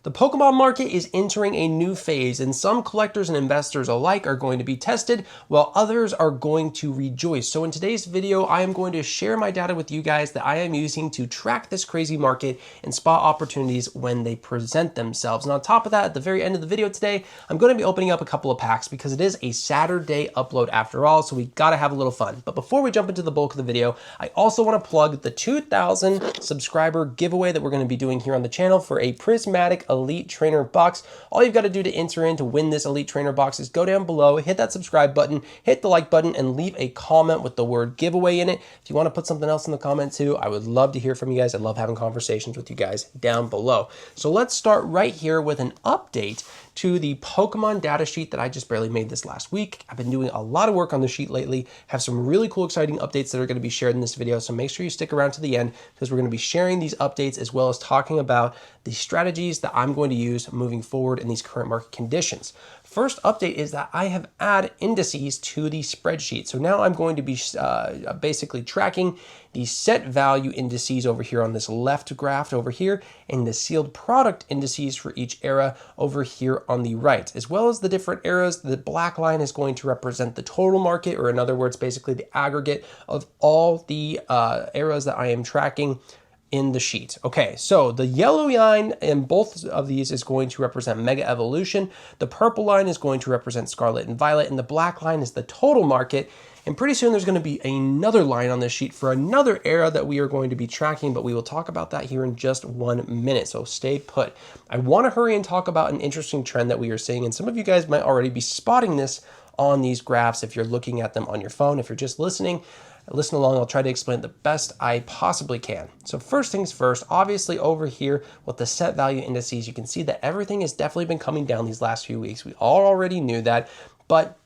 The Pokemon market is entering a new phase, and some collectors and investors alike are going to be tested, while others are going to rejoice. So in today's video, I am going to share my data with you guys that I am using to track this crazy market and spot opportunities when they present themselves. And on top of that, at the very end of the video today, I'm going to be opening up a couple of packs because it is a Saturday upload after all, so we got to have a little fun. But before we jump into the bulk of the video, I also want to plug the 2,000 subscriber giveaway that we're going to be doing here on the channel for a prismatic Elite Trainer box. All you've got to do to enter in to win this Elite Trainer box is go down below, hit that subscribe button, hit the like button, and leave a comment with the word giveaway in it. If you want to put something else in the comment too, I would love to hear from you guys. I love having conversations with you guys down below. So let's start right here with an update to the Pokemon data sheet that I just barely made this last week. I've been doing a lot of work on the sheet lately, have some really cool, exciting updates that are going to be shared in this video. So make sure you stick around to the end because we're going to be sharing these updates as well as talking about the strategies that I'm going to use moving forward in these current market conditions. First update is that I have added indices to the spreadsheet. So now I'm going to be basically tracking the set value indices over here on this left graph over here and the sealed product indices for each era over here on the right, as well as the different eras. The black line is going to represent the total market, or in other words, basically the aggregate of all the eras that I am tracking in the sheet. Okay, so the yellow line in both of these is going to represent Mega Evolution. The purple line is going to represent Scarlet and Violet, and the black line is the total market. And pretty soon there's going to be another line on this sheet for another era that we are going to be tracking, but we will talk about that here in just 1 minute, so stay put. I want to hurry and talk about an interesting trend that we are seeing, and some of you guys might already be spotting this on these graphs if you're looking at them on your phone. If you're just listening, listen along. I'll try to explain it the best I possibly can. So first things first, obviously over here with the set value indices, you can see that everything has definitely been coming down these last few weeks. We all already knew that, but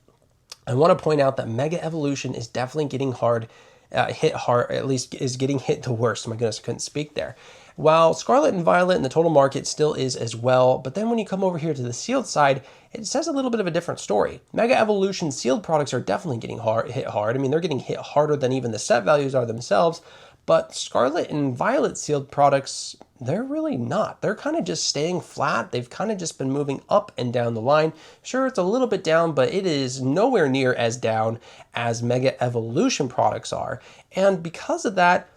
I want to point out that Mega Evolution is definitely getting hit hard, at least is getting hit the worst. Oh my goodness, I couldn't speak there. While Scarlet and Violet in the total market still is as well, but then when you come over here to the sealed side, it says a little bit of a different story. Mega Evolution sealed products are definitely getting hit hard. I mean, they're getting hit harder than even the set values are themselves, but Scarlet and Violet sealed products, they're really not. They're kind of just staying flat. They've kind of just been moving up and down the line. Sure, it's a little bit down, but it is nowhere near as down as Mega Evolution products are. And because of that,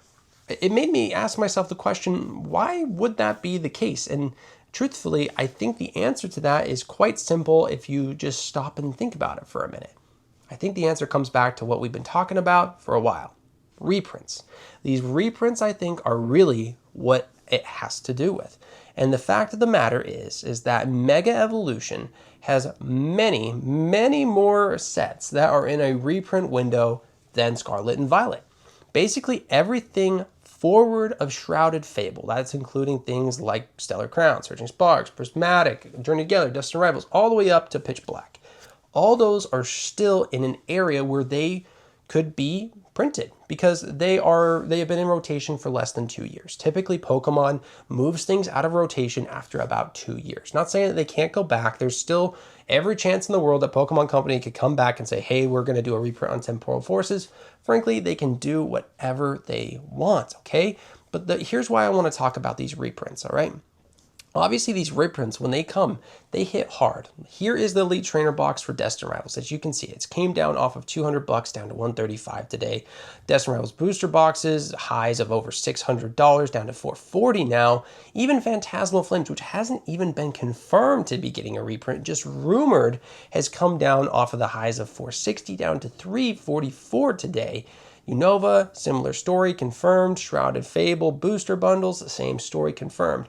it made me ask myself the question, why would that be the case? And truthfully, I think the answer to that is quite simple if you just stop and think about it for a minute. I think the answer comes back to what we've been talking about for a while. Reprints. These reprints, I think, are really what it has to do with. And the fact of the matter is that Mega Evolution has many, many more sets that are in a reprint window than Scarlet and Violet. Basically everything forward of Shrouded Fable. That's including things like Stellar Crown, Surging Sparks, Prismatic, Journey Together, Dustin Rivals, all the way up to Pitch Black. All those are still in an area where they could be printed because they have been in rotation for less than 2 years. Typically, Pokemon moves things out of rotation after about 2 years. Not saying that they can't go back. There's still every chance in the world that Pokemon Company could come back and say, hey, we're going to do a reprint on Temporal Forces. Frankly, they can do whatever they want, okay? But here's why I want to talk about these reprints, all right? Obviously, these reprints, when they come, they hit hard. Here is the Elite Trainer box for Destin Rivals. As you can see, it came down off of $200 down to $135 today. Destin Rivals booster boxes, highs of over $600 down to $440 now. Even Phantasmal Flames, which hasn't even been confirmed to be getting a reprint, just rumored, has come down off of the highs of $460 down to $344 today. Unova, similar story, confirmed. Shrouded Fable booster bundles, same story, confirmed.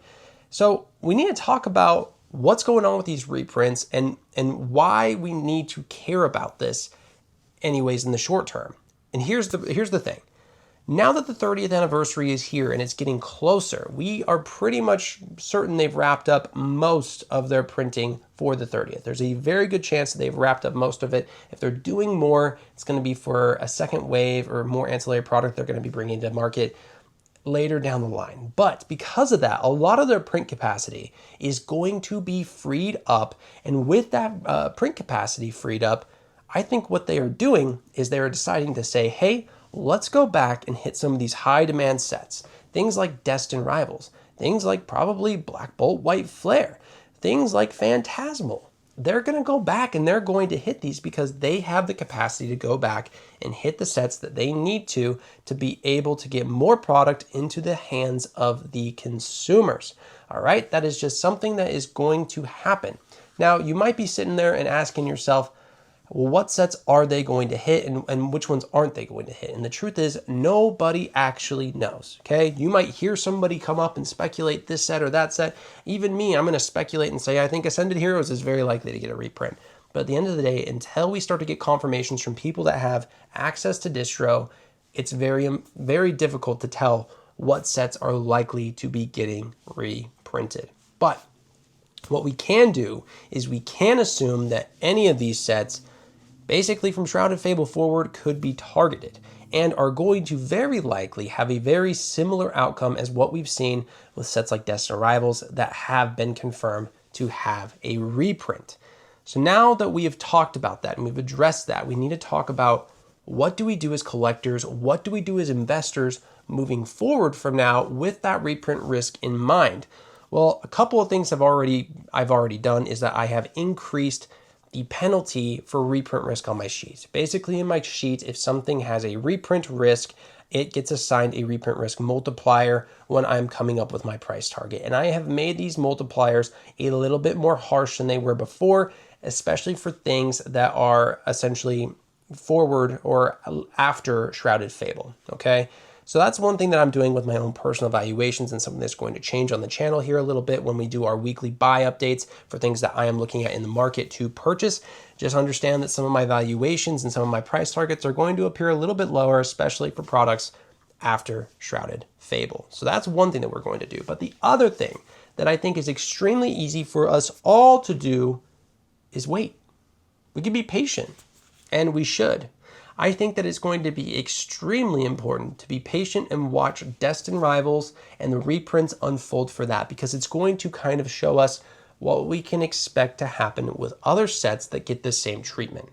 So we need to talk about what's going on with these reprints and why we need to care about this anyways in the short term. And here's the thing. Now that the 30th anniversary is here and it's getting closer, we are pretty much certain they've wrapped up most of their printing for the 30th. There's a very good chance that they've wrapped up most of it. If they're doing more, it's going to be for a second wave or more ancillary product they're going to be bringing to market later down the line. But because of that, a lot of their print capacity is going to be freed up. And with that print capacity freed up, I think what they are doing is they are deciding to say, hey, let's go back and hit some of these high demand sets. Things like Destin Rivals. things like probably Black Bolt White Flare, things like Phantasmal. They're going to go back and they're going to hit these because they have the capacity to go back and hit the sets that they need to be able to get more product into the hands of the consumers. All right, that is just something that is going to happen. Now, you might be sitting there and asking yourself, well, what sets are they going to hit and which ones aren't they going to hit? And the truth is, nobody actually knows, okay? You might hear somebody come up and speculate this set or that set. Even me, I'm going to speculate and say, I think Ascended Heroes is very likely to get a reprint. But at the end of the day, until we start to get confirmations from people that have access to distro, it's very, very difficult to tell what sets are likely to be getting reprinted. But what we can do is we can assume that any of these sets, basically from Shrouded Fable forward, could be targeted and are going to very likely have a very similar outcome as what we've seen with sets like Destined Rivals that have been confirmed to have a reprint. So now that we have talked about that and we've addressed that, we need to talk about what do we do as collectors, what do we do as investors moving forward from now with that reprint risk in mind. Well, a couple of things I've already done is that I have increased the penalty for reprint risk on my sheet. Basically in my sheet, if something has a reprint risk, it gets assigned a reprint risk multiplier when I'm coming up with my price target. And I have made these multipliers a little bit more harsh than they were before, especially for things that are essentially forward or after Shrouded Fable, okay? So that's one thing that I'm doing with my own personal valuations and something that's going to change on the channel here a little bit when we do our weekly buy updates for things that I am looking at in the market to purchase. Just understand that some of my valuations and some of my price targets are going to appear a little bit lower, especially for products after Shrouded Fable. So that's one thing that we're going to do. But the other thing that I think is extremely easy for us all to do is wait. We can be patient, and we should. I think that it's going to be extremely important to be patient and watch Destined Rivals and the reprints unfold for that, because it's going to kind of show us what we can expect to happen with other sets that get the same treatment,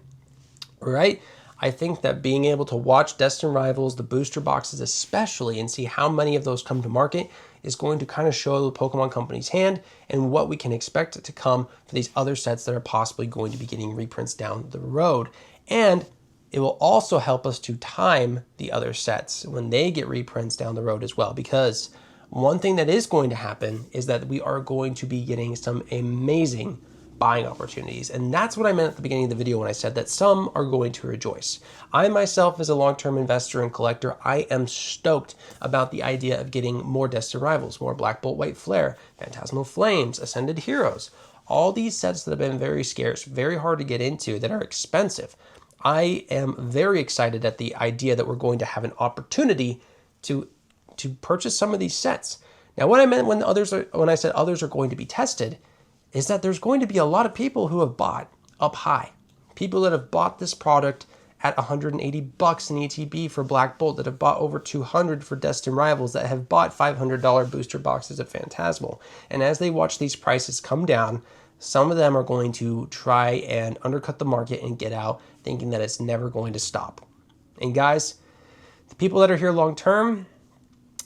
right? I think that being able to watch Destined Rivals, the booster boxes especially, and see how many of those come to market is going to kind of show the Pokemon Company's hand and what we can expect to come for these other sets that are possibly going to be getting reprints down the road. And it will also help us to time the other sets when they get reprints down the road as well, because one thing that is going to happen is that we are going to be getting some amazing buying opportunities. And that's what I meant at the beginning of the video when I said that some are going to rejoice. I myself, as a long-term investor and collector, I am stoked about the idea of getting more Destined Rivals, more Black Bolt White Flare, Phantasmal Flames, Ascended Heroes, all these sets that have been very scarce, very hard to get into, that are expensive. I am very excited at the idea that we're going to have an opportunity to purchase some of these sets. Now, what I meant when I said others are going to be tested is that there's going to be a lot of people who have bought up high. People that have bought this product at $180 in ETB for Black Bolt, that have bought over $200 for Destined Rivals, that have bought $500 booster boxes of Phantasmal. And as they watch these prices come down, some of them are going to try and undercut the market and get out, thinking that it's never going to stop. And guys, the people that are here long term,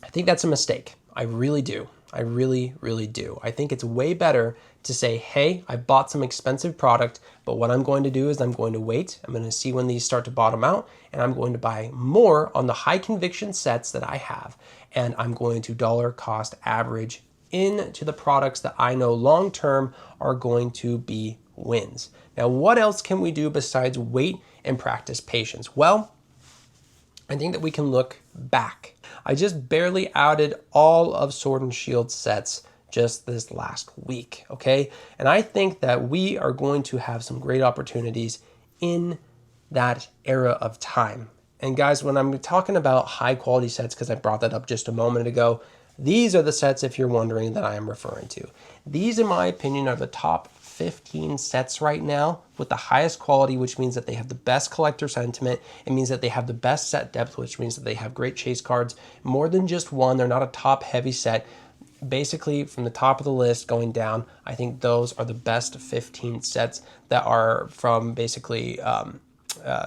I think that's a mistake. I really do. I really, really do. I think it's way better to say, hey, I bought some expensive product, but what I'm going to do is I'm going to wait. I'm going to see when these start to bottom out, and I'm going to buy more on the high conviction sets that I have. And I'm going to dollar cost average into the products that I know long term are going to be wins. Now, what else can we do besides wait and practice patience? Well, I think that we can look back. I just barely added all of Sword and Shield sets just this last week, okay? And I think that we are going to have some great opportunities in that era of time. And guys, when I'm talking about high quality sets, because I brought that up just a moment ago, these are the sets, if you're wondering, that I am referring to. These, in my opinion, are the top 15 sets right now with the highest quality, which means that they have the best collector sentiment. It means that they have the best set depth, which means that they have great chase cards. More than just one, they're not a top heavy set. Basically, from the top of the list going down, I think those are the best 15 sets that are from basically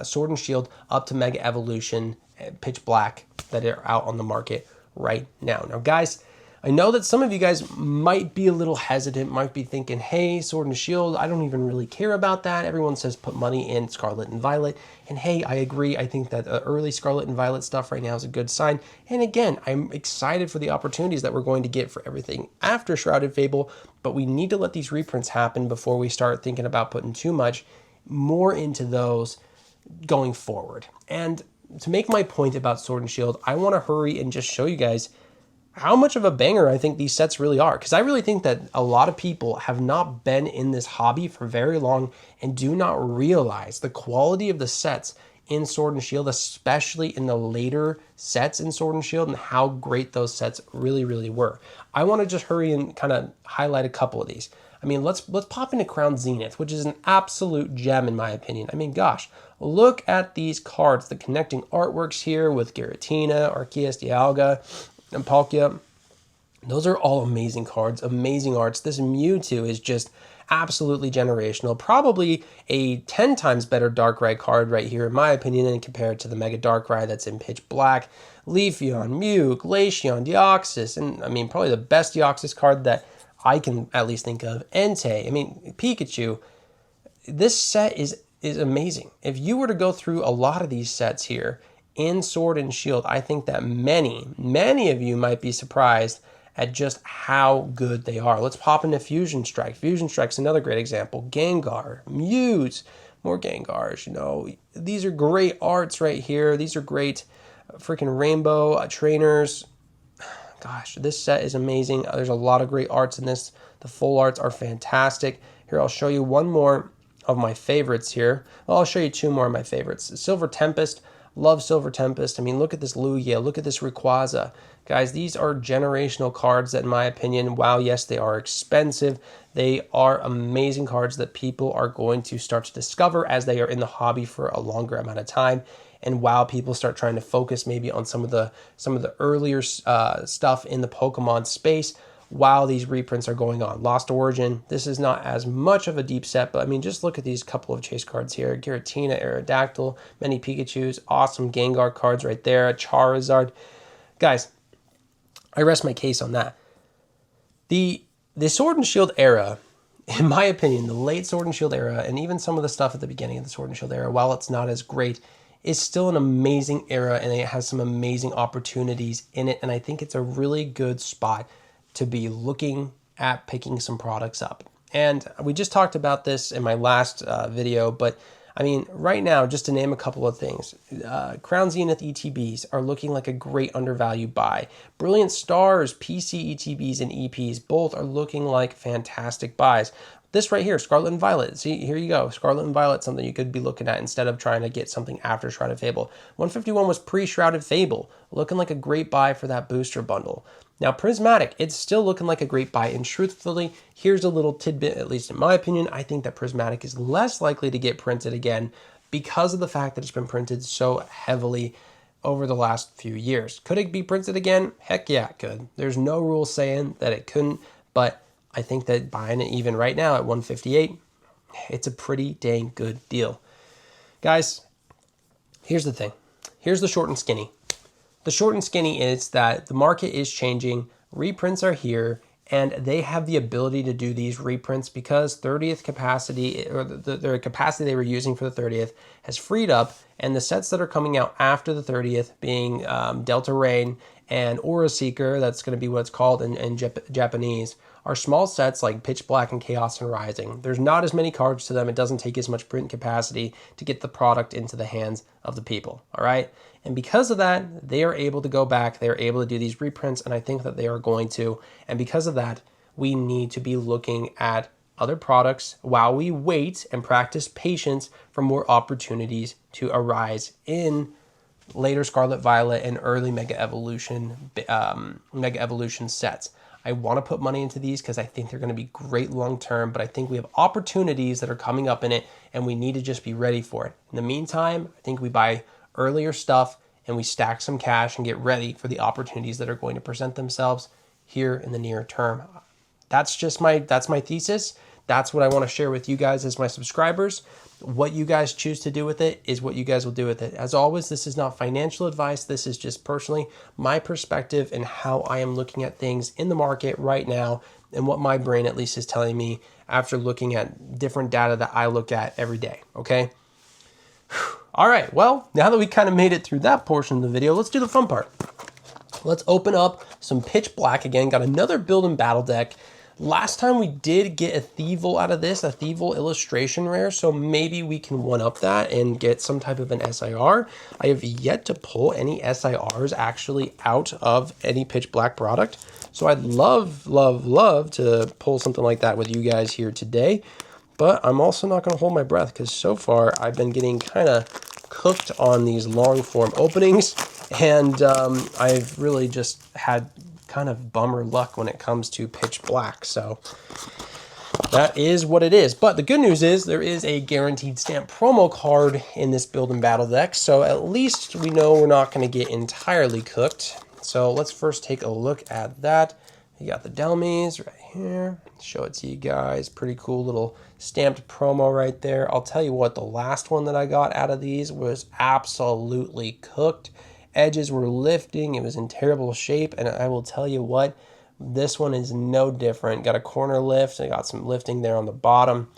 Sword and Shield up to Mega Evolution, Pitch Black, that are out on the market right now. Now, guys, I know that some of you guys might be a little hesitant, might be thinking, hey, Sword and Shield, I don't even really care about that. Everyone says put money in Scarlet and Violet. And hey, I agree. I think that early Scarlet and Violet stuff right now is a good sign. And again, I'm excited for the opportunities that we're going to get for everything after Shrouded Fable, but we need to let these reprints happen before we start thinking about putting too much more into those going forward. And to make my point about Sword and Shield, I want to hurry and just show you guys how much of a banger I think these sets really are. Because I really think that a lot of people have not been in this hobby for very long and do not realize the quality of the sets in Sword and Shield, especially in the later sets in Sword and Shield, and how great those sets really, really were. I want to just hurry and kind of highlight a couple of these. I mean, let's pop into Crown Zenith, which is an absolute gem in my opinion. I mean, gosh, look at these cards, the connecting artworks here with Giratina, Arceus, Dialga, and Palkia. Those are all amazing cards, amazing arts. This Mewtwo is just absolutely generational. Probably a 10 times better Darkrai card right here, in my opinion, and compared to the Mega Darkrai that's in Pitch Black. Leafeon, Mew, Glaceon, Deoxys, and I mean, probably the best Deoxys card that I can at least think of, Entei. I mean, Pikachu. This set is amazing. If you were to go through a lot of these sets here in Sword and Shield, I think that many of you might be surprised at just how good they are. Let's pop into Fusion Strike. Fusion Strike's another great example. Gengar, Muse, more Gengars, you know. These are great arts right here. These are great freaking rainbow trainers. Gosh, this set is amazing. There's a lot of great arts in this. The full arts are fantastic. Here, I'll show you one more of my favorites here. Well, I'll show you two more of my favorites. Silver Tempest. Love Silver Tempest. I mean, look at this Lugia. Look at this Rayquaza. Guys, these are generational cards that, in my opinion, wow, yes, they are expensive. They are amazing cards that people are going to start to discover as they are in the hobby for a longer amount of time. And wow, people start trying to focus maybe on some of the earlier stuff in the Pokemon space while these reprints are going on. Lost Origin, this is not as much of a deep set, but I mean, just look at these couple of chase cards here. Giratina, Aerodactyl, many Pikachus, awesome Gengar cards right there, a Charizard. Guys, I rest my case on that. The Sword and Shield era, in my opinion, the late Sword and Shield era, and even some of the stuff at the beginning of the Sword and Shield era, while it's not as great, is still an amazing era, and it has some amazing opportunities in it, and I think it's a really good spot to be looking at picking some products up. And we just talked about this in my last video, but I mean, right now, just to name a couple of things, Crown Zenith ETBs are looking like a great undervalued buy. Brilliant Stars, PC ETBs and EPs, both are looking like fantastic buys. This right here, Scarlet and Violet. See, here you go. Scarlet and Violet, something you could be looking at instead of trying to get something after Shrouded Fable. 151 was pre-Shrouded Fable, looking like a great buy for that booster bundle. Now, Prismatic, it's still looking like a great buy, and truthfully, here's a little tidbit, at least in my opinion. I think that Prismatic is less likely to get printed again because of the fact that it's been printed so heavily over the last few years. Could it be printed again? Heck yeah, it could. There's no rule saying that it couldn't, but I think that buying it even right now at 158, it's a pretty dang good deal. Guys, here's the thing. Here's the short and skinny. The short and skinny is that the market is changing, reprints are here, and they have the ability to do these reprints because 30th capacity, or the capacity they were using for the 30th has freed up, and the sets that are coming out after the 30th being Delta Rain and Aura Seeker, that's going to be what it's called in Japanese, are small sets like Pitch Black and Chaos and Rising. There's not as many cards to them. It doesn't take as much print capacity to get the product into the hands of the people, all right? And because of that, they are able to go back. They are able to do these reprints, and I think that they are going to. And because of that, we need to be looking at other products while we wait and practice patience for more opportunities to arise in later Scarlet Violet and early Mega Evolution sets. I want to put money into these because I think they're going to be great long term, but I think we have opportunities that are coming up in it, and we need to just be ready for it. In the meantime, I think we buy earlier stuff and we stack some cash and get ready for the opportunities that are going to present themselves here in the near term. That's my thesis. That's what I want to share with you guys as my subscribers. What you guys choose to do with it is what you guys will do with it. As always, this is not financial advice. This is just personally my perspective and how I am looking at things in the market right now and what my brain at least is telling me after looking at different data that I look at every day, okay? All right, well, now that we kind of made it through that portion of the video, let's do the fun part. Let's open up some Pitch Black again. Got another build and battle deck. Last time we did get a Thievel out of this, a Thievel illustration rare, so maybe we can one-up that and get some type of an SIR. I have yet to pull any SIRs actually out of any Pitch Black product, so I'd love, love, love to pull something like that with you guys here today, but I'm also not going to hold my breath because so far I've been getting kind of cooked on these long-form openings, and I've really just had kind of bummer luck when it comes to Pitch Black. So that is what it is. But the good news is there is a guaranteed stamp promo card in this build and battle deck. So at least we know we're not going to get entirely cooked. So let's first take a look at that. You got the Delmies right here. Show it to you guys. Pretty cool little stamped promo right there. I'll tell you what, the last one that I got out of these was absolutely cooked. Edges were lifting, it was in terrible shape, and I will tell you what, this one is no different. Got a corner lift, I got some lifting there on the bottom.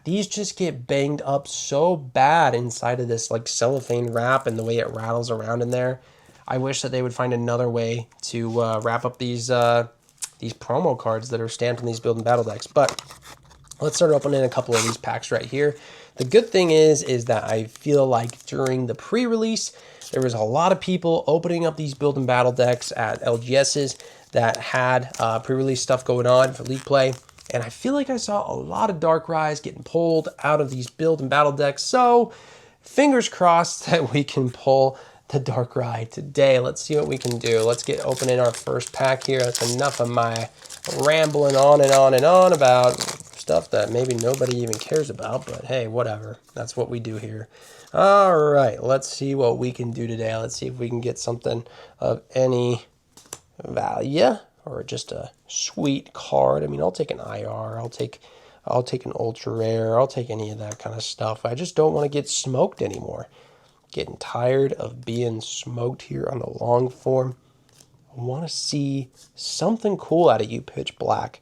These just get banged up so bad inside of this like cellophane wrap and the way it rattles around in there. I wish that they would find another way to wrap up these promo cards that are stamped in these build and battle decks. But let's start opening a couple of these packs right here. The good thing is that I feel like during the pre-release, there was a lot of people opening up these build and battle decks at LGSs that had pre-release stuff going on for League Play. And I feel like I saw a lot of Darkrai's getting pulled out of these build and battle decks. So fingers crossed that we can pull the Darkrai today. Let's see what we can do. Let's get opening our first pack here. That's enough of my rambling on and on and on about stuff that maybe nobody even cares about, but hey, whatever. That's what we do here. All right, let's see what we can do today. Let's see if we can get something of any value or just a sweet card. I mean, I'll take an IR. I'll take an ultra rare. I'll take any of that kind of stuff. I just don't want to get smoked anymore. Getting tired of being smoked here on the long form. I want to see something cool out of you, Pitch Black.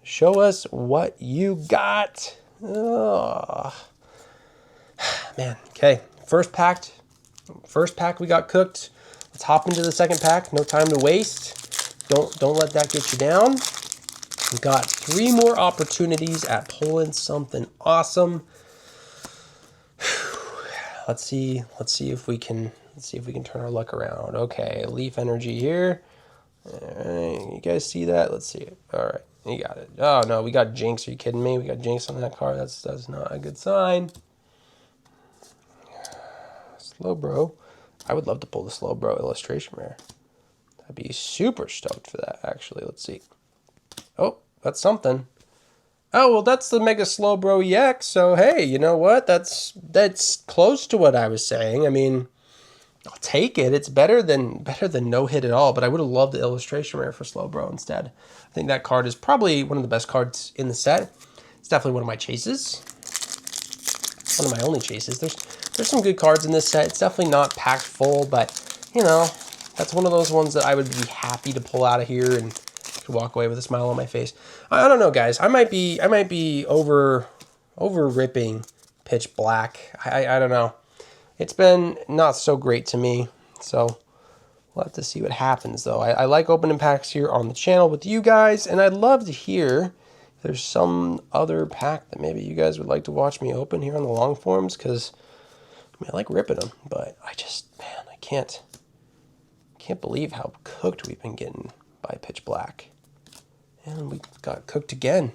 Show us what you got. Oh. Man, okay. First pack we got cooked. Let's hop into the second pack. No time to waste. Don't let that get you down. We've got 3 more opportunities at pulling something awesome. Let's see if we can turn our luck around. Okay, Leaf Energy here. All right, you guys see that? Let's see it. All right, you got it. Oh no, we got Jinx. Are you kidding me? We got Jinx on that card. That's not a good sign. Slowbro. I would love to pull the Slowbro illustration rare. I'd be super stoked for that, actually. Let's see. Oh, that's something. Oh, well, that's the Mega Slowbro EX, so hey, you know what? That's close to what I was saying. I mean, I'll take it. It's better than no hit at all, but I would have loved the illustration rare for Slowbro instead. I think that card is probably one of the best cards in the set. It's definitely one of my chases. One of my only chases. There's some good cards in this set. It's definitely not packed full, but, you know, that's one of those ones that I would be happy to pull out of here and walk away with a smile on my face. I don't know, guys. I might be over ripping Pitch Black. I don't know. It's been not so great to me, so we'll have to see what happens, though. I like opening packs here on the channel with you guys, and I'd love to hear if there's some other pack that maybe you guys would like to watch me open here on the long forms, because I mean, I like ripping them, but I can't believe how cooked we've been getting by Pitch Black. And we got cooked again.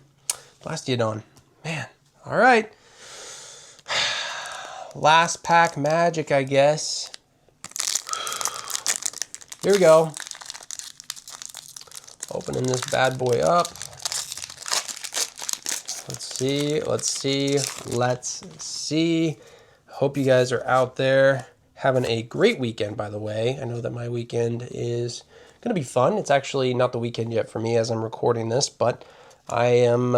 Blasted on. Man. All right. Last pack magic, I guess. Here we go. Opening this bad boy up. Let's see. Hope you guys are out there having a great weekend, by the way. I know that my weekend is going to be fun. It's actually not the weekend yet for me as I'm recording this, but I am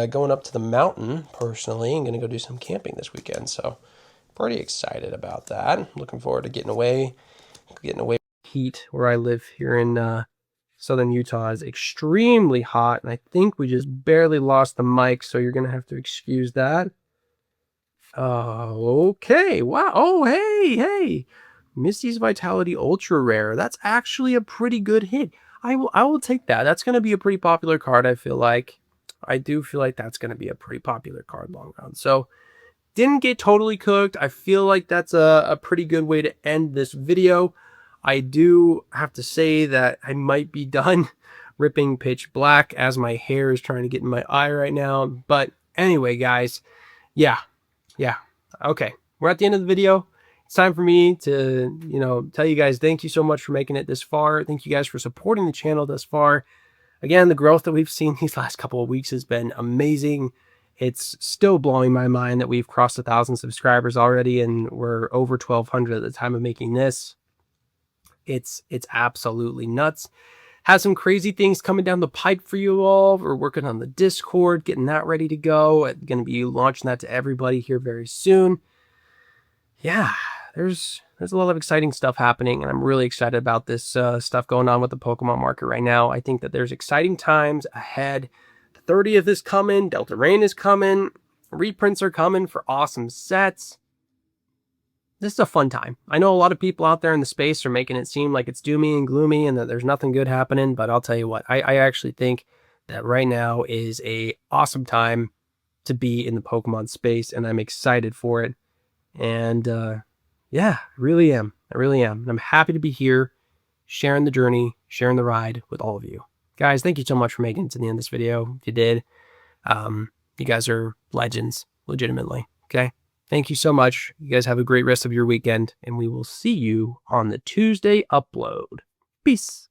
going up to the mountain personally and going to go do some camping this weekend. So pretty excited about that. Looking forward to getting away. Heat where I live here in southern Utah is extremely hot, and I think we just barely lost the mic, so you're gonna have to excuse that. Okay. Wow. Oh, hey. Misty's Vitality Ultra Rare. That's actually a pretty good hit. I will take that. That's gonna be a pretty popular card, I feel like. I do feel like that's gonna be a pretty popular card long run. So didn't get totally cooked. I feel like that's a pretty good way to end this video. I do have to say that I might be done ripping Pitch Black as my hair is trying to get in my eye right now. But anyway, guys, yeah. Okay, we're at the end of the video. It's time for me to, tell you guys thank you so much for making it this far. Thank you guys for supporting the channel thus far. Again, the growth that we've seen these last couple of weeks has been amazing. It's still blowing my mind that we've crossed 1,000 subscribers already, and we're over 1,200 at the time of making this. It's absolutely nuts. Have some crazy things coming down the pipe for you all. We're working on the Discord, getting that ready to go. I'm going to be launching that to everybody here very soon. Yeah, there's a lot of exciting stuff happening, and I'm really excited about this stuff going on with the Pokemon market right now. I think that there's exciting times ahead. The 30th is coming. Delta Rain is coming. Reprints are coming for awesome sets. This is a fun time. I know a lot of people out there in the space are making it seem like it's doomy and gloomy and that there's nothing good happening, but I'll tell you what, I actually think that right now is a awesome time to be in the Pokemon space, and I'm excited for it. And yeah, I really am. And I'm happy to be here, sharing the journey, sharing the ride with all of you. Guys, thank you so much for making it to the end of this video. If you did, you guys are legends, legitimately. Okay? Thank you so much. You guys have a great rest of your weekend, and we will see you on the Tuesday upload. Peace.